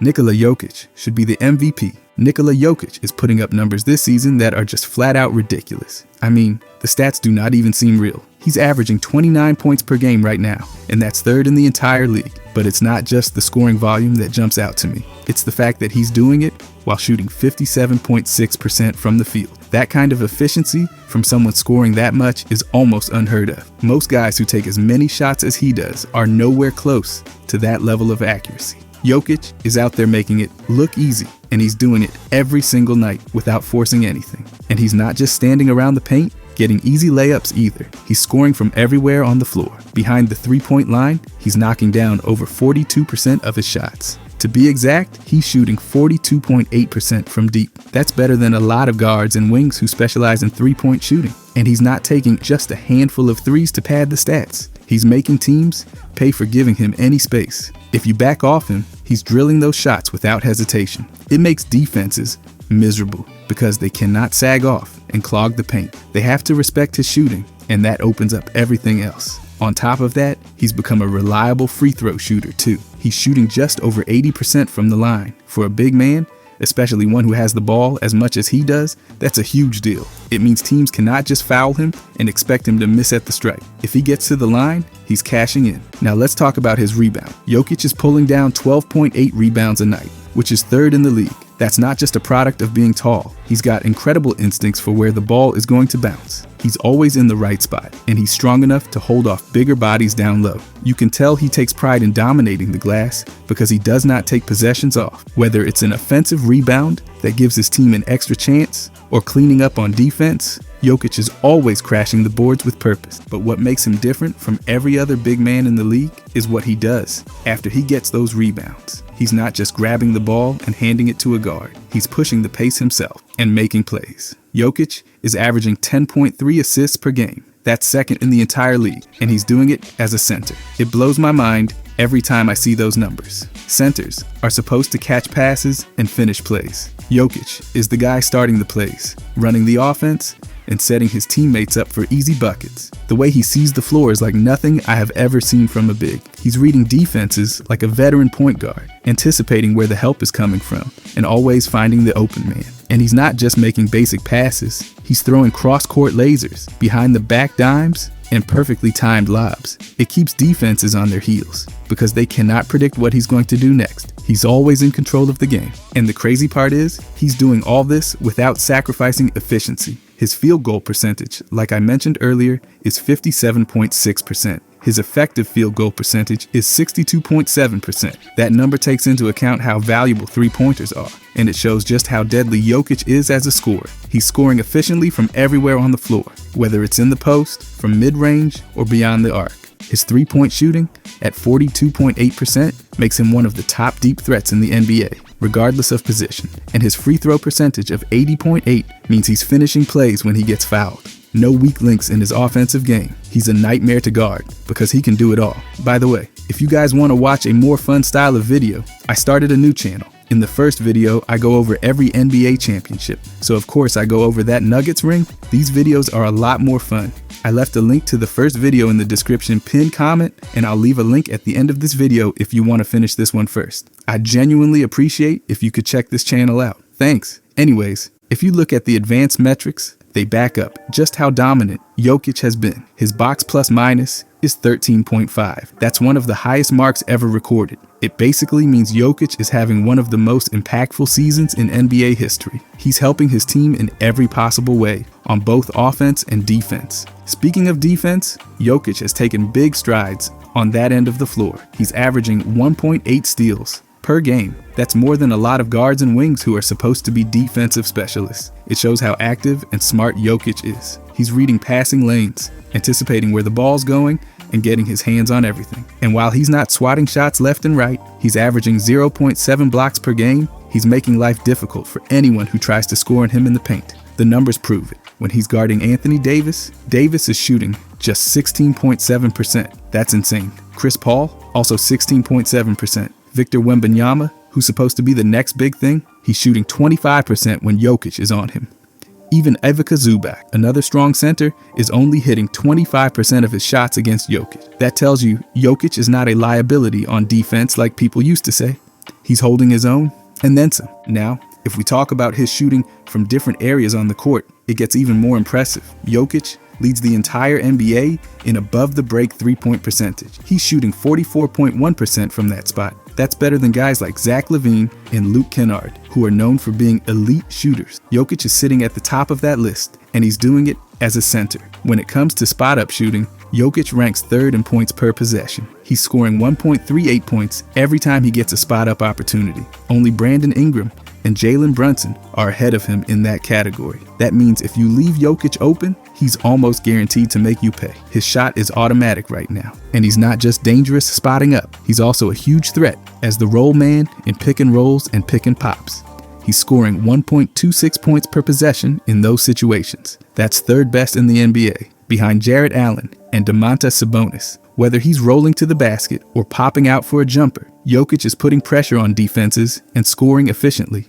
Nikola Jokic should be the MVP. Nikola Jokic is putting up numbers this season that are just flat out ridiculous. I mean, the stats do not even seem real. He's averaging 29 points per game right now, and that's third in the entire league. But it's not just the scoring volume that jumps out to me. It's the fact that he's doing it while shooting 57.6% from the field. That kind of efficiency from someone scoring that much is almost unheard of. Most guys who take as many shots as he does are nowhere close to that level of accuracy. Jokic is out there making it look easy, and he's doing it every single night without forcing anything. And he's not just standing around the paint, getting easy layups either. He's scoring from everywhere on the floor. Behind the three-point line, he's knocking down over 42% of his shots. To be exact, he's shooting 42.8% from deep. That's better than a lot of guards and wings who specialize in three-point shooting. And he's not taking just a handful of threes to pad the stats. He's making teams pay for giving him any space. If you back off him, he's drilling those shots without hesitation. It makes defenses miserable because they cannot sag off and clog the paint. They have to respect his shooting, and that opens up everything else. On top of that, he's become a reliable free throw shooter too. He's shooting just over 80% from the line. For a big man, especially one who has the ball as much as he does, that's a huge deal. It means teams cannot just foul him and expect him to miss at the stripe. If he gets to the line, he's cashing in. Now let's talk about his rebound. Jokic is pulling down 12.8 rebounds a night, which is third in the league. That's not just a product of being tall. He's got incredible instincts for where the ball is going to bounce. He's always in the right spot, and he's strong enough to hold off bigger bodies down low. You can tell he takes pride in dominating the glass because he does not take possessions off. Whether it's an offensive rebound that gives his team an extra chance or cleaning up on defense, Jokic is always crashing the boards with purpose. But what makes him different from every other big man in the league is what he does after he gets those rebounds. He's not just grabbing the ball and handing it to a guard. He's pushing the pace himself and making plays. Jokic is averaging 10.3 assists per game. That's second in the entire league, and he's doing it as a center. It blows my mind every time I see those numbers. Centers are supposed to catch passes and finish plays. Jokic is the guy starting the plays, running the offense, and setting his teammates up for easy buckets. The way he sees the floor is like nothing I have ever seen from a big. He's reading defenses like a veteran point guard, anticipating where the help is coming from, and always finding the open man. And he's not just making basic passes, he's throwing cross-court lasers, behind the back dimes, and perfectly timed lobs. It keeps defenses on their heels because they cannot predict what he's going to do next. He's always in control of the game. And the crazy part is, he's doing all this without sacrificing efficiency. His field goal percentage, like I mentioned earlier, is 57.6%. His effective field goal percentage is 62.7%. That number takes into account how valuable three-pointers are, and it shows just how deadly Jokic is as a scorer. He's scoring efficiently from everywhere on the floor, whether it's in the post, from mid-range, or beyond the arc. His three-point shooting, at 42.8%, makes him one of the top deep threats in the NBA, regardless of position. And his free throw percentage of 80.8 means he's finishing plays when he gets fouled. No weak links in his offensive game. He's a nightmare to guard because he can do it all. By the way, if you guys want to watch a more fun style of video, I started a new channel. In the first video, I go over every NBA championship. So of course I go over that Nuggets ring. These videos are a lot more fun. I left a link to the first video in the description pinned comment, and I'll leave a link at the end of this video if you want to finish this one first. I genuinely appreciate if you could check this channel out. Thanks. Anyways, if you look at the advanced metrics, they back up just how dominant Jokic has been. His box plus minus is 13.5. That's one of the highest marks ever recorded. It basically means Jokic is having one of the most impactful seasons in NBA history. He's helping his team in every possible way, on both offense and defense. Speaking of defense, Jokic has taken big strides on that end of the floor. He's averaging 1.8 steals per game. That's more than a lot of guards and wings who are supposed to be defensive specialists. It shows how active and smart Jokic is. He's reading passing lanes, anticipating where the ball's going, and getting his hands on everything. And while he's not swatting shots left and right, he's averaging 0.7 blocks per game. He's making life difficult for anyone who tries to score on him in the paint. The numbers prove it. When he's guarding Anthony Davis, Davis is shooting just 16.7%. That's insane. Chris Paul, also 16.7%. Victor Wembanyama, who's supposed to be the next big thing, he's shooting 25% when Jokic is on him. Even Ivica Zubac, another strong center, is only hitting 25% of his shots against Jokic. That tells you Jokic is not a liability on defense like people used to say. He's holding his own, and then some. Now, if we talk about his shooting from different areas on the court, it gets even more impressive. Jokic leads the entire NBA in above-the-break three-point percentage. He's shooting 44.1% from that spot. That's better than guys like Zach LaVine and Luke Kennard, who are known for being elite shooters. Jokic is sitting at the top of that list, and he's doing it as a center. When it comes to spot-up shooting, Jokic ranks third in points per possession. He's scoring 1.38 points every time he gets a spot-up opportunity. Only Brandon Ingram and Jalen Brunson are ahead of him in that category. That means if you leave Jokic open, he's almost guaranteed to make you pay. His shot is automatic right now. And he's not just dangerous spotting up, he's also a huge threat as the roll man in pick and rolls and pick and pops. He's scoring 1.26 points per possession in those situations. That's third best in the NBA, behind Jarrett Allen and Domantas Sabonis. Whether he's rolling to the basket or popping out for a jumper, Jokic is putting pressure on defenses and scoring efficiently.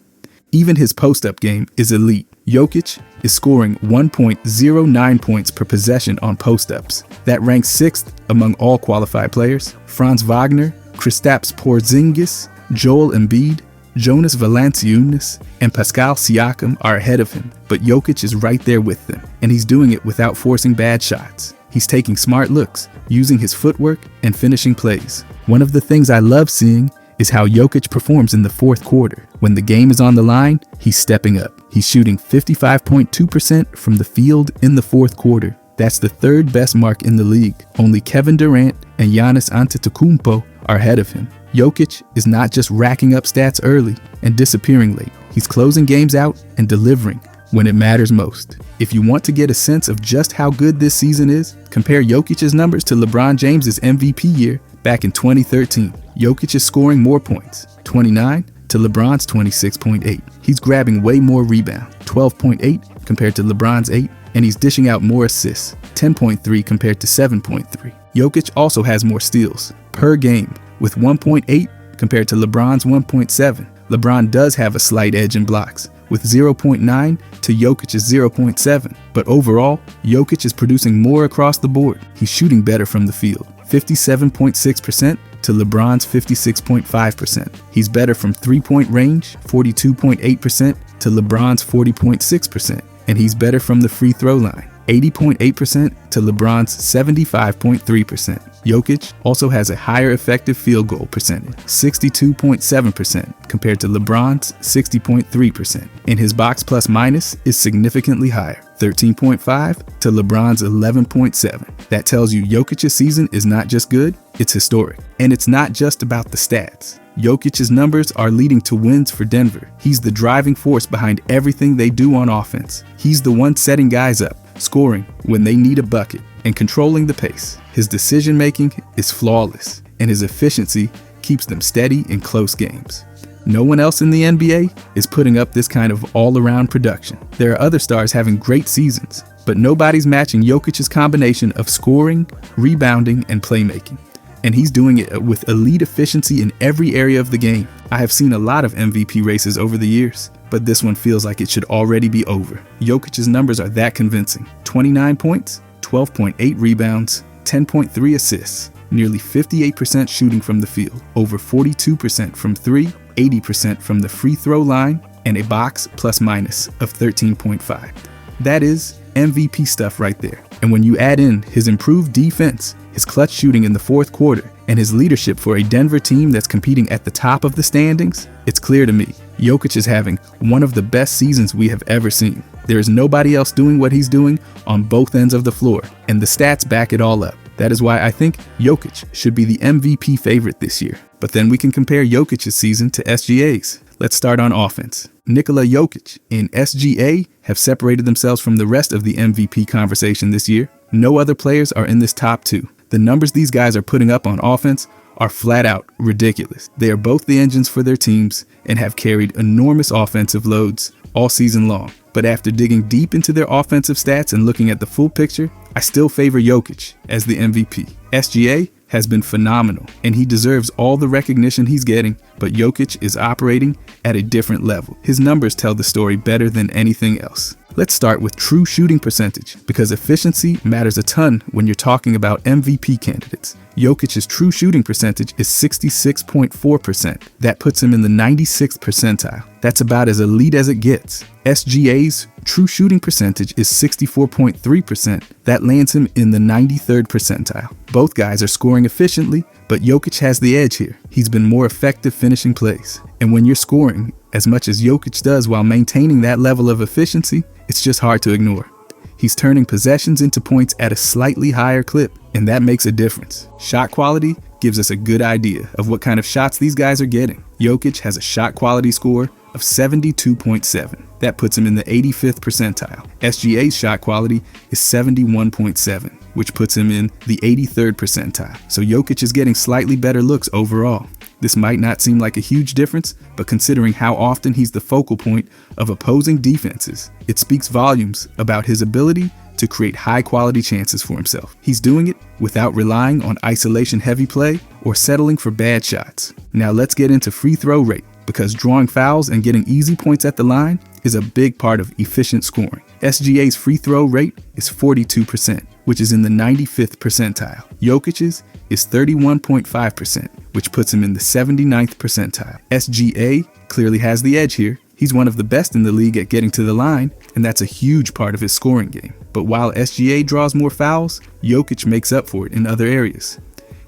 Even his post-up game is elite. Jokic is scoring 1.09 points per possession on post-ups. That ranks 6th among all qualified players. Franz Wagner, Kristaps Porzingis, Joel Embiid, Jonas Valanciunas, and Pascal Siakam are ahead of him, but Jokic is right there with them, and he's doing it without forcing bad shots. He's taking smart looks, using his footwork, and finishing plays. One of the things I love seeing is how Jokic performs in the fourth quarter. When the game is on the line, he's stepping up. He's shooting 55.2% from the field in the fourth quarter. That's the third best mark in the league. Only Kevin Durant and Giannis Antetokounmpo are ahead of him. Jokic is not just racking up stats early and disappearing late. He's closing games out and delivering when it matters most. If you want to get a sense of just how good this season is, compare Jokic's numbers to LeBron James's MVP year back in 2013. Jokic is scoring more points, 29 to LeBron's 26.8. He's grabbing way more rebounds, 12.8 compared to LeBron's 8, and he's dishing out more assists, 10.3 compared to 7.3. Jokic also has more steals per game, with 1.8 compared to LeBron's 1.7. LeBron does have a slight edge in blocks, with 0.9 to Jokic's 0.7. But overall, Jokic is producing more across the board. He's shooting better from the field, 57.6% to LeBron's 56.5%. He's better from three-point range, 42.8% to LeBron's 40.6%. And he's better from the free throw line, 80.8% to LeBron's 75.3%. Jokic also has a higher effective field goal percentage, 62.7% compared to LeBron's 60.3%. And his box plus minus is significantly higher, 13.5 to LeBron's 11.7. That tells you Jokic's season is not just good, it's historic. And it's not just about the stats. Jokic's numbers are leading to wins for Denver. He's the driving force behind everything they do on offense. He's the one setting guys up, scoring when they need a bucket, and controlling the pace. His decision-making is flawless, and his efficiency keeps them steady in close games. No one else in the NBA is putting up this kind of all-around production. There are other stars having great seasons, but nobody's matching Jokic's combination of scoring, rebounding, and playmaking. And he's doing it with elite efficiency in every area of the game. I have seen a lot of MVP races over the years, but this one feels like it should already be over. Jokic's numbers are that convincing. 29 points, 12.8 rebounds, 10.3 assists, nearly 58% shooting from the field, over 42% from three, 80% from the free throw line, and a box plus minus of 13.5. That is MVP stuff right there. And when you add in his improved defense, his clutch shooting in the fourth quarter, and his leadership for a Denver team that's competing at the top of the standings, it's clear to me, Jokic is having one of the best seasons we have ever seen. There is nobody else doing what he's doing on both ends of the floor, and the stats back it all up. That is why I think Jokic should be the MVP favorite this year. But then we can compare Jokic's season to SGA's. Let's start on offense. Nikola Jokic and SGA have separated themselves from the rest of the MVP conversation this year. No other players are in this top two. The numbers these guys are putting up on offense are flat out ridiculous. They are both the engines for their teams and have carried enormous offensive loads all season long. But after digging deep into their offensive stats and looking at the full picture, I still favor Jokic as the MVP. SGA has been phenomenal, and he deserves all the recognition he's getting, but Jokic is operating at a different level. His numbers tell the story better than anything else. Let's start with true shooting percentage, because efficiency matters a ton when you're talking about MVP candidates. Jokic's true shooting percentage is 66.4%. That puts him in the 96th percentile. That's about as elite as it gets. SGA's true shooting percentage is 64.3%. That lands him in the 93rd percentile. Both guys are scoring efficiently, but Jokic has the edge here. He's been more effective finishing plays. And when you're scoring as much as Jokic does while maintaining that level of efficiency, it's just hard to ignore. He's turning possessions into points at a slightly higher clip, and that makes a difference. Shot quality gives us a good idea of what kind of shots these guys are getting. Jokic has a shot quality score of 72.7. That puts him in the 85th percentile. SGA's shot quality is 71.7, which puts him in the 83rd percentile. So Jokic is getting slightly better looks overall. This might not seem like a huge difference, but considering how often he's the focal point of opposing defenses, it speaks volumes about his ability to create high-quality chances for himself. He's doing it without relying on isolation-heavy play or settling for bad shots. Now let's get into free throw rate, because drawing fouls and getting easy points at the line is a big part of efficient scoring. SGA's free throw rate is 42%, which is in the 95th percentile. Jokic's is 31.5%, which puts him in the 79th percentile. SGA clearly has the edge here. He's one of the best in the league at getting to the line, and that's a huge part of his scoring game. But while SGA draws more fouls, Jokic makes up for it in other areas.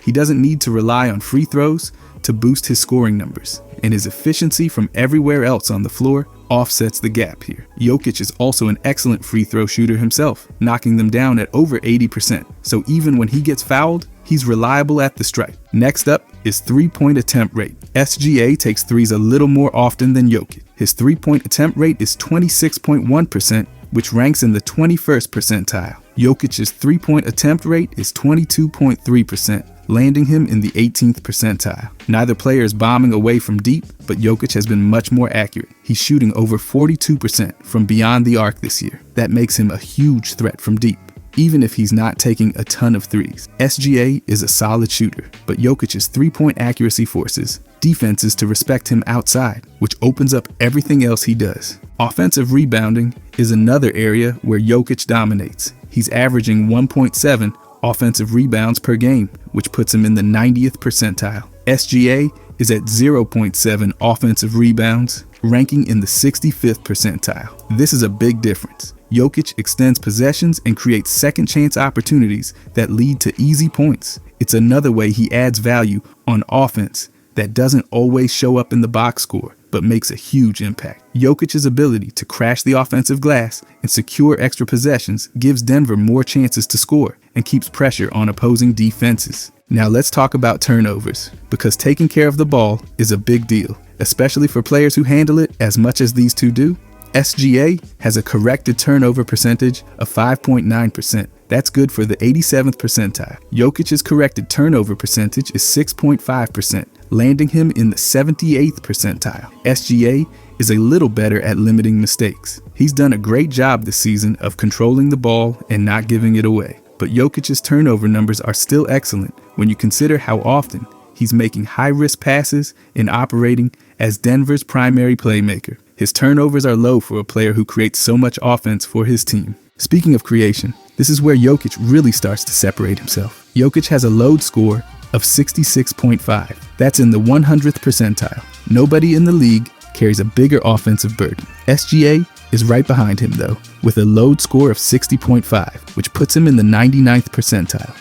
He doesn't need to rely on free throws to boost his scoring numbers, and his efficiency from everywhere else on the floor offsets the gap here. Jokic is also an excellent free throw shooter himself, knocking them down at over 80%. So even when he gets fouled, he's reliable at the stripe. Next up is three-point attempt rate. SGA takes threes a little more often than Jokic. His three-point attempt rate is 26.1%, which ranks in the 21st percentile. Jokic's three-point attempt rate is 22.3%, landing him in the 18th percentile. Neither player is bombing away from deep, but Jokic has been much more accurate. He's shooting over 42% from beyond the arc this year. That makes him a huge threat from deep, even if he's not taking a ton of threes. SGA is a solid shooter, but Jokic's three-point accuracy forces defenses to respect him outside, which opens up everything else he does. Offensive rebounding is another area where Jokic dominates. He's averaging 1.7 offensive rebounds per game, which puts him in the 90th percentile. SGA is at 0.7 offensive rebounds, ranking in the 65th percentile. This is a big difference. Jokic extends possessions and creates second chance opportunities that lead to easy points. It's another way he adds value on offense that doesn't always show up in the box score, but makes a huge impact. Jokic's ability to crash the offensive glass and secure extra possessions gives Denver more chances to score and keeps pressure on opposing defenses. Now let's talk about turnovers, because taking care of the ball is a big deal, especially for players who handle it as much as these two do. SGA has a corrected turnover percentage of 5.9%. That's good for the 87th percentile. Jokic's corrected turnover percentage is 6.5%, landing him in the 78th percentile. SGA is a little better at limiting mistakes. He's done a great job this season of controlling the ball and not giving it away. But Jokic's turnover numbers are still excellent when you consider how often he's making high-risk passes and operating as Denver's primary playmaker. His turnovers are low for a player who creates so much offense for his team. Speaking of creation, this is where Jokic really starts to separate himself. Jokic has a load score of 66.5. That's in the 100th percentile. Nobody in the league carries a bigger offensive burden. SGA is right behind him though, with a load score of 60.5, which puts him in the 99th percentile.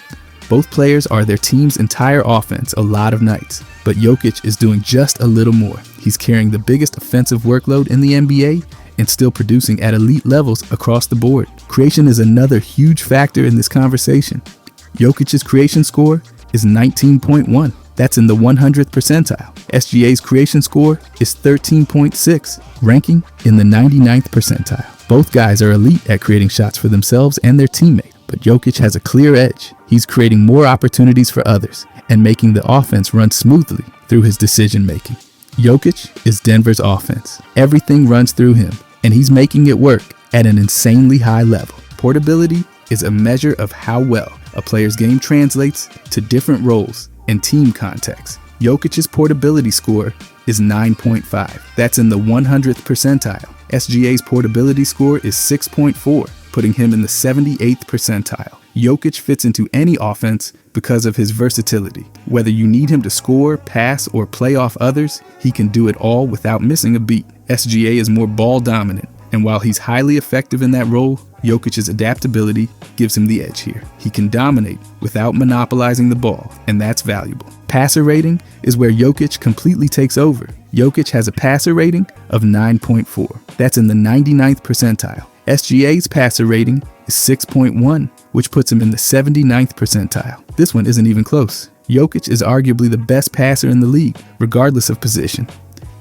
Both players are their team's entire offense a lot of nights, but Jokic is doing just a little more. He's carrying the biggest offensive workload in the NBA and still producing at elite levels across the board. Creation is another huge factor in this conversation. Jokic's creation score is 19.1. That's in the 100th percentile. SGA's creation score is 13.6, ranking in the 99th percentile. Both guys are elite at creating shots for themselves and their teammate, but Jokic has a clear edge. He's creating more opportunities for others and making the offense run smoothly through his decision-making. Jokic is Denver's offense. Everything runs through him, and he's making it work at an insanely high level. Portability is a measure of how well a player's game translates to different roles and team contexts. Jokic's portability score is 9.5. That's in the 100th percentile. SGA's portability score is 6.4, putting him in the 78th percentile. Jokic fits into any offense because of his versatility. Whether you need him to score, pass, or play off others, he can do it all without missing a beat. SGA is more ball dominant, and while he's highly effective in that role, Jokic's adaptability gives him the edge here. He can dominate without monopolizing the ball, and that's valuable. Passer rating is where Jokic completely takes over. Jokic has a passer rating of 9.4. That's in the 99th percentile. SGA's passer rating is 6.1, which puts him in the 79th percentile. This one isn't even close. Jokic is arguably the best passer in the league, regardless of position.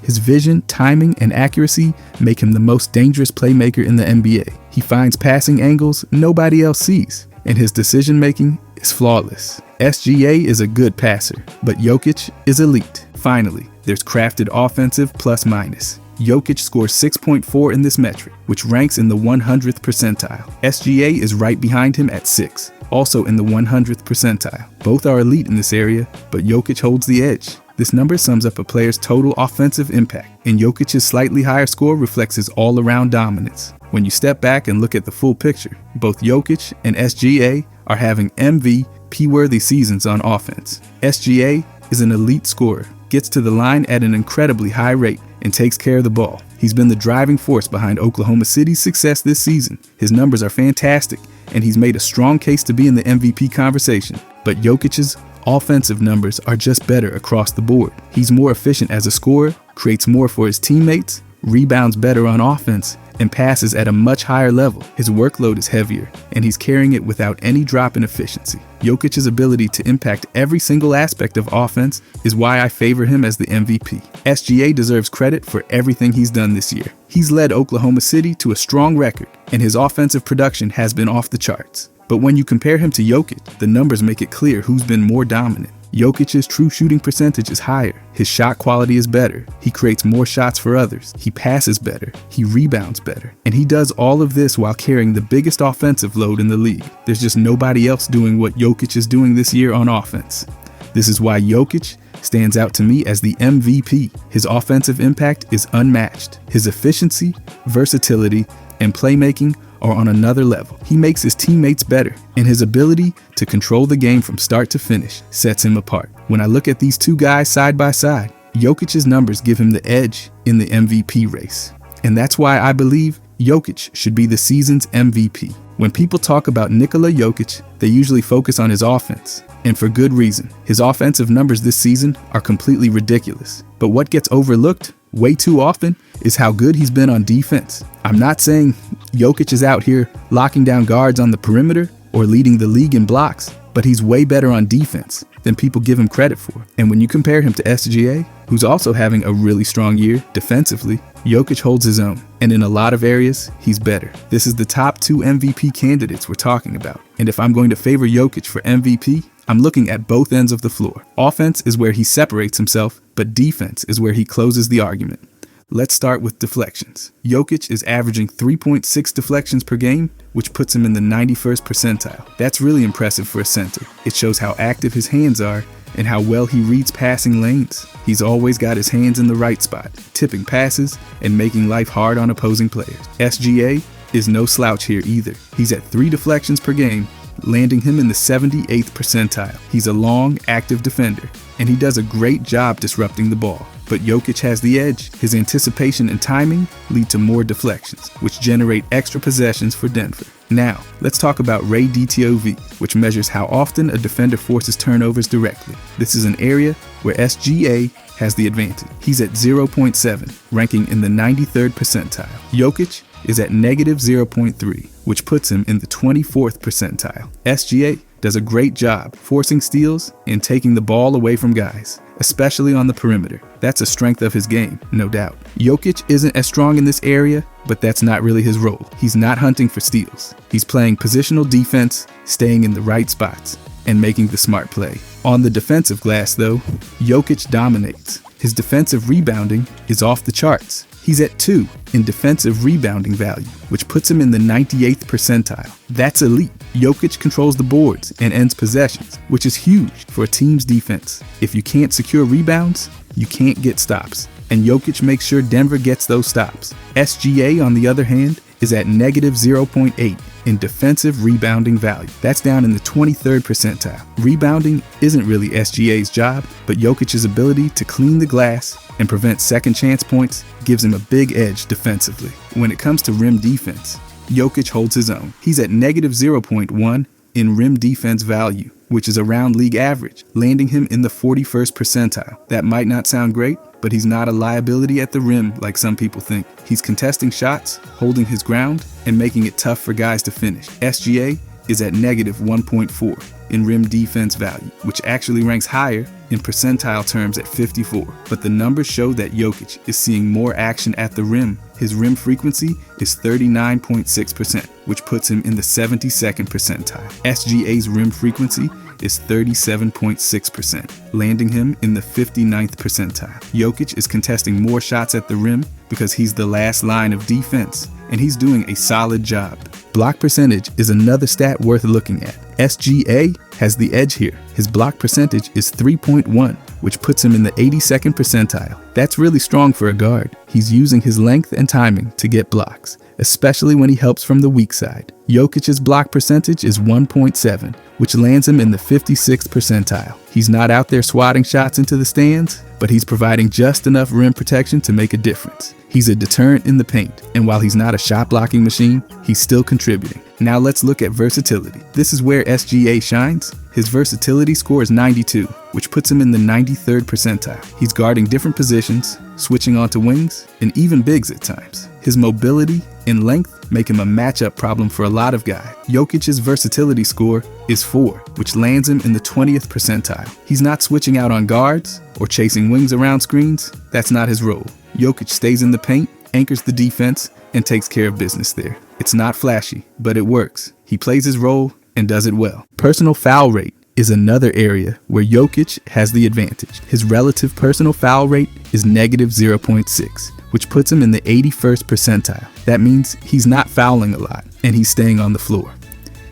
His vision, timing, and accuracy make him the most dangerous playmaker in the NBA. He finds passing angles nobody else sees, and his decision-making is flawless. SGA is a good passer, but Jokic is elite. Finally, there's crafted offensive plus-minus. Jokic scores 6.4 in this metric, which ranks in the 100th percentile. SGA is right behind him at 6, also in the 100th percentile. Both are elite in this area, but Jokic holds the edge. This number sums up a player's total offensive impact, and Jokic's slightly higher score reflects his all-around dominance. When you step back and look at the full picture, both Jokic and SGA are having MVP-worthy seasons on offense. SGA is an elite scorer, gets to the line at an incredibly high rate, and takes care of the ball. He's been the driving force behind Oklahoma City's success this season. His numbers are fantastic, and he's made a strong case to be in the MVP conversation. But Jokic's offensive numbers are just better across the board. He's more efficient as a scorer, creates more for his teammates, rebounds better on offense, and passes at a much higher level. His workload is heavier, and he's carrying it without any drop in efficiency. Jokic's ability to impact every single aspect of offense is why I favor him as the MVP. SGA deserves credit for everything he's done this year. He's led Oklahoma City to a strong record, and his offensive production has been off the charts. But when you compare him to Jokic, the numbers make it clear who's been more dominant. Jokic's true shooting percentage is higher. His shot quality is better. He creates more shots for others. He passes better. He rebounds better. And he does all of this while carrying the biggest offensive load in the league. There's just nobody else doing what Jokic is doing this year on offense. This is why Jokic stands out to me as the MVP. His offensive impact is unmatched. His efficiency, versatility, and playmaking are on another level. He makes his teammates better, and his ability to control the game from start to finish sets him apart. When I look at these two guys side by side, Jokic's numbers give him the edge in the MVP race. And that's why I believe Jokic should be the season's MVP. When people talk about Nikola Jokic, they usually focus on his offense, and for good reason. His offensive numbers this season are completely ridiculous. But what gets overlooked way too often is how good he's been on defense. I'm not saying Jokic is out here locking down guards on the perimeter or leading the league in blocks, but he's way better on defense than people give him credit for. And when you compare him to SGA, who's also having a really strong year defensively, Jokic holds his own, and in a lot of areas, he's better. This is the top 2 MVP candidates we're talking about. And if I'm going to favor Jokic for MVP, I'm looking at both ends of the floor. Offense is where he separates himself, but defense is where he closes the argument. Let's start with deflections. Jokic is averaging 3.6 deflections per game, which puts him in the 91st percentile. That's really impressive for a center. It shows how active his hands are and how well he reads passing lanes. He's always got his hands in the right spot, tipping passes and making life hard on opposing players. SGA is no slouch here either. He's at 3 deflections per game, landing him in the 78th percentile. He's a long, active defender, and he does a great job disrupting the ball. But Jokic has the edge. His anticipation and timing lead to more deflections, which generate extra possessions for Denver. Now, let's talk about Ray DTOV, which measures how often a defender forces turnovers directly. This is an area where SGA has the advantage. He's at 0.7, ranking in the 93rd percentile. Jokic is at negative 0.3, which puts him in the 24th percentile. SGA does a great job forcing steals and taking the ball away from guys, especially on the perimeter. That's a strength of his game, no doubt. Jokic isn't as strong in this area, but that's not really his role. He's not hunting for steals. He's playing positional defense, staying in the right spots, and making the smart play. On the defensive glass, though, Jokic dominates. His defensive rebounding is off the charts. He's at 2 in defensive rebounding value, which puts him in the 98th percentile. That's elite. Jokic controls the boards and ends possessions, which is huge for a team's defense. If you can't secure rebounds, you can't get stops. and Jokic makes sure Denver gets those stops. SGA, on the other hand, is at negative 0.8 in defensive rebounding value. That's down in the 23rd percentile. Rebounding isn't really SGA's job, but Jokic's ability to clean the glass and prevent second chance points gives him a big edge defensively. When it comes to rim defense, Jokic holds his own. He's at negative 0.1 in rim defense value, which is around league average, landing him in the 41st percentile. That might not sound great, but he's not a liability at the rim like some people think. He's contesting shots, holding his ground, and making it tough for guys to finish. SGA is at negative 1.4 in rim defense value, which actually ranks higher in percentile terms at 54. But the numbers show that Jokic is seeing more action at the rim. His rim frequency is 39.6%, which puts him in the 72nd percentile. SGA's rim frequency is 37.6%, landing him in the 59th percentile. Jokic is contesting more shots at the rim because he's the last line of defense, and he's doing a solid job. Block percentage is another stat worth looking at. SGA has the edge here. His block percentage is 3.1, which puts him in the 82nd percentile. That's really strong for a guard. He's using his length and timing to get blocks, especially when he helps from the weak side. Jokic's block percentage is 1.7, which lands him in the 56th percentile. He's not out there swatting shots into the stands, but he's providing just enough rim protection to make a difference. He's a deterrent in the paint, and while he's not a shot blocking machine, he's still contributing. Now let's look at versatility. This is where SGA shines. His versatility score is 92, which puts him in the 93rd percentile. He's guarding different positions, switching onto wings, and even bigs at times. His mobility and length make him a matchup problem for a lot of guys. Jokic's versatility score is 4, which lands him in the 20th percentile. He's not switching out on guards or chasing wings around screens. That's not his role. Jokic stays in the paint, anchors the defense, and takes care of business there. It's not flashy, but it works. He plays his role and does it well. Personal foul rate is another area where Jokic has the advantage. His relative personal foul rate is negative 0.6, which puts him in the 81st percentile. That means he's not fouling a lot, and he's staying on the floor.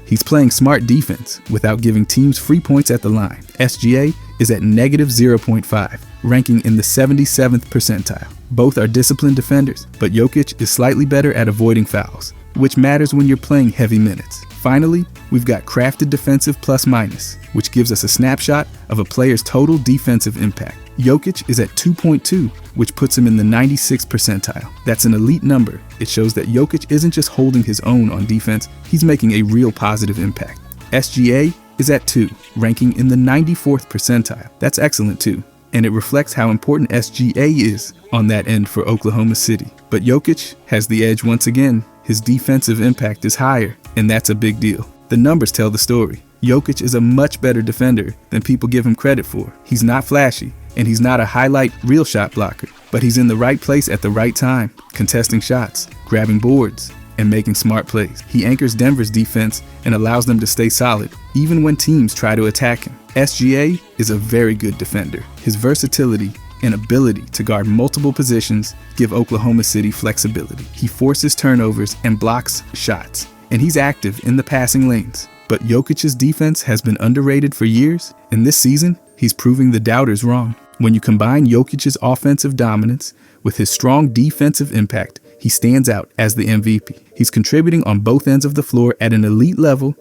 He's playing smart defense without giving teams free points at the line. SGA is at negative 0.5, ranking in the 77th percentile. Both are disciplined defenders, but Jokic is slightly better at avoiding fouls, which matters when you're playing heavy minutes. Finally, we've got crafted defensive plus minus, which gives us a snapshot of a player's total defensive impact. Jokic is at 2.2, which puts him in the 96th percentile. That's an elite number. It shows that Jokic isn't just holding his own on defense, he's making a real positive impact. SGA is at 2, ranking in the 94th percentile. That's excellent too, and it reflects how important SGA is on that end for Oklahoma City. But Jokic has the edge once again. His defensive impact is higher, and that's a big deal. The numbers tell the story. Jokic is a much better defender than people give him credit for. He's not flashy, and he's not a highlight real shot blocker, but he's in the right place at the right time, contesting shots, grabbing boards, and making smart plays. He anchors Denver's defense and allows them to stay solid, even when teams try to attack him. SGA is a very good defender. His versatility and ability to guard multiple positions give Oklahoma City flexibility. He forces turnovers and blocks shots, and he's active in the passing lanes. But Jokic's defense has been underrated for years, and this season, he's proving the doubters wrong. When you combine Jokic's offensive dominance with his strong defensive impact, he stands out as the MVP. He's contributing on both ends of the floor at an elite level,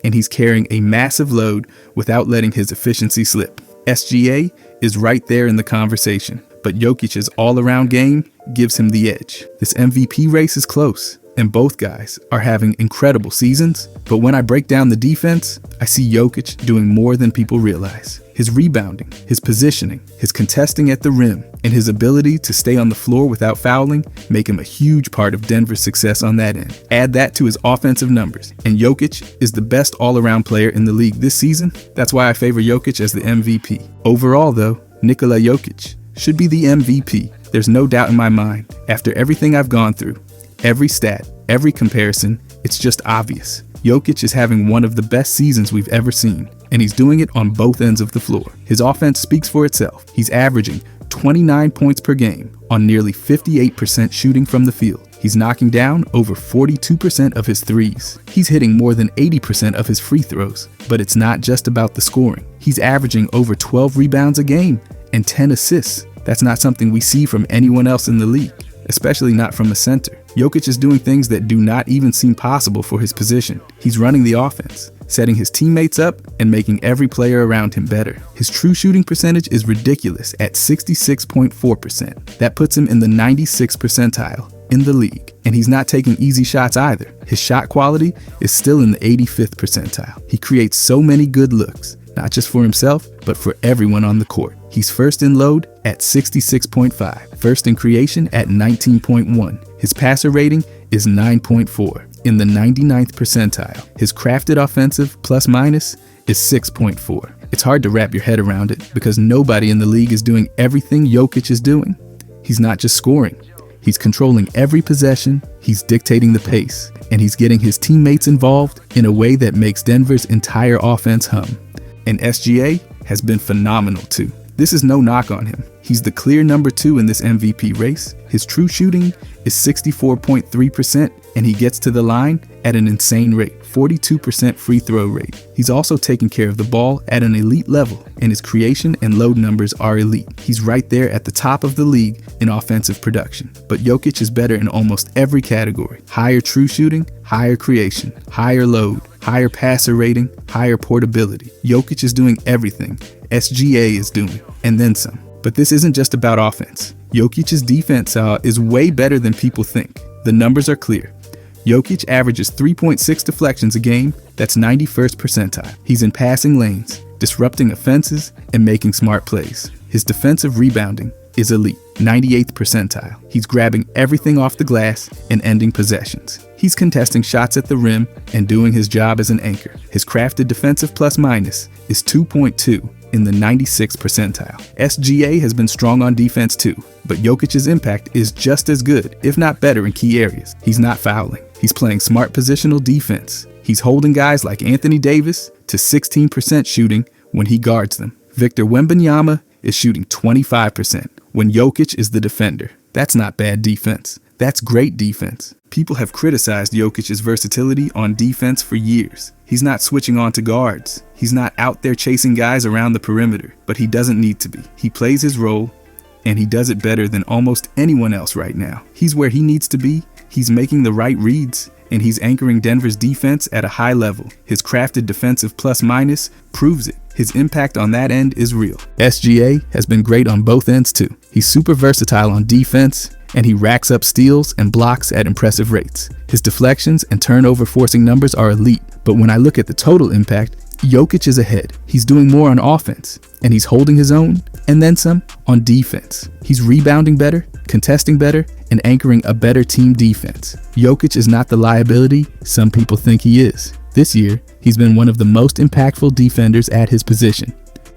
and he's carrying a massive load without letting his efficiency slip. SGA is right there in the conversation, but Jokic's all-around game gives him the edge. This MVP race is close, and both guys are having incredible seasons, but when I break down the defense, I see Jokic doing more than people realize. His rebounding, his positioning, his contesting at the rim, and his ability to stay on the floor without fouling make him a huge part of Denver's success on that end. Add that to his offensive numbers, and Jokic is the best all-around player in the league this season. That's why I favor Jokic as the MVP. Overall, though, Nikola Jokic should be the MVP. There's no doubt in my mind. After everything I've gone through, every stat, every comparison, it's just obvious. Jokic is having one of the best seasons we've ever seen, and he's doing it on both ends of the floor. His offense speaks for itself. He's averaging 29 points per game on nearly 58% shooting from the field. He's knocking down over 42% of his threes. He's hitting more than 80% of his free throws. But it's not just about the scoring. He's averaging over 12 rebounds a game and 10 assists. That's not something we see from anyone else in the league, especially not from a center. Jokic is doing things that do not even seem possible for his position. He's running the offense, setting his teammates up and making every player around him better. His true shooting percentage is ridiculous at 66.4%. That puts him in the 96th percentile in the league. And he's not taking easy shots either. His shot quality is still in the 85th percentile. He creates so many good looks, not just for himself, but for everyone on the court. He's first in load at 66.5, first in creation at 19.1. His passer rating is 9.4, in the 99th percentile. His crafted offensive plus minus is 6.4. It's hard to wrap your head around it because nobody in the league is doing everything Jokic is doing. He's not just scoring. He's controlling every possession, he's dictating the pace, and he's getting his teammates involved in a way that makes Denver's entire offense hum. And SGA has been phenomenal too. This is no knock on him. He's the clear number 2 in this MVP race. His true shooting is 64.3%, and he gets to the line at an insane rate, 42% free throw rate. He's also taking care of the ball at an elite level, and his creation and load numbers are elite. He's right there at the top of the league in offensive production. But Jokic is better in almost every category. Higher true shooting, higher creation, higher load, higher passer rating, higher portability. Jokic is doing everything SGA is doing, and then some. But this isn't just about offense. Jokic's defense is way better than people think. The numbers are clear. Jokic averages 3.6 deflections a game, that's 91st percentile. He's in passing lanes, disrupting offenses, and making smart plays. His defensive rebounding is elite, 98th percentile. He's grabbing everything off the glass and ending possessions. He's contesting shots at the rim and doing his job as an anchor. His crafted defensive plus minus is 2.2 in the 96th percentile. SGA has been strong on defense too, but Jokic's impact is just as good, if not better in key areas. He's not fouling. He's playing smart positional defense. He's holding guys like Anthony Davis to 16% shooting when he guards them. Victor Wembanyama is shooting 25% when Jokic is the defender. That's not bad defense. That's great defense. People have criticized Jokic's versatility on defense for years. He's not switching on to guards. He's not out there chasing guys around the perimeter, but he doesn't need to be. He plays his role, and he does it better than almost anyone else right now. He's where he needs to be. He's making the right reads, and he's anchoring Denver's defense at a high level. His crafted defensive plus minus proves it. His impact on that end is real. SGA has been great on both ends too. He's super versatile on defense, and he racks up steals and blocks at impressive rates. His deflections and turnover forcing numbers are elite, but when I look at the total impact, Jokic is ahead. He's doing more on offense, and he's holding his own, and then some, on defense. He's rebounding better, contesting better, and anchoring a better team defense. Jokic is not the liability some people think he is. This year, he's been one of the most impactful defenders at his position.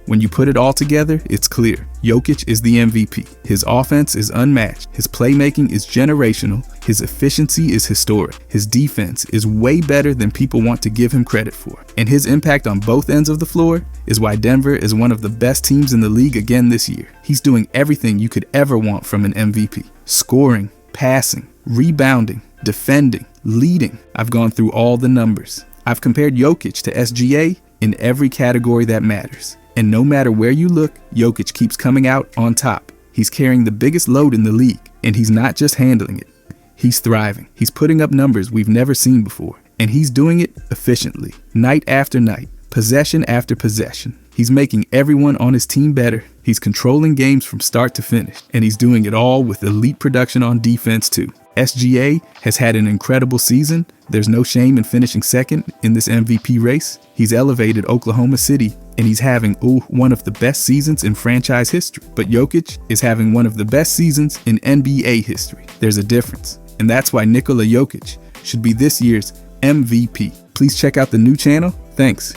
When you put it all together, it's clear. Jokic is the MVP. His offense is unmatched. His playmaking is generational. His efficiency is historic. His defense is way better than people want to give him credit for. And his impact on both ends of the floor is why Denver is one of the best teams in the league again this year. He's doing everything you could ever want from an MVP. Scoring, passing, rebounding, defending, leading. I've gone through all the numbers. I've compared Jokic to SGA in every category that matters. And no matter where you look, Jokic keeps coming out on top. He's carrying the biggest load in the league, and he's not just handling it. He's thriving. He's putting up numbers we've never seen before, and he's doing it efficiently, night after night, possession after possession. He's making everyone on his team better. He's controlling games from start to finish, and he's doing it all with elite production on defense too. SGA has had an incredible season. There's no shame in finishing second in this MVP race. He's elevated Oklahoma City, and he's having one of the best seasons in franchise history. But Jokic is having one of the best seasons in NBA history. There's a difference, and that's why Nikola Jokic should be this year's MVP. Please check out the new channel. Thanks.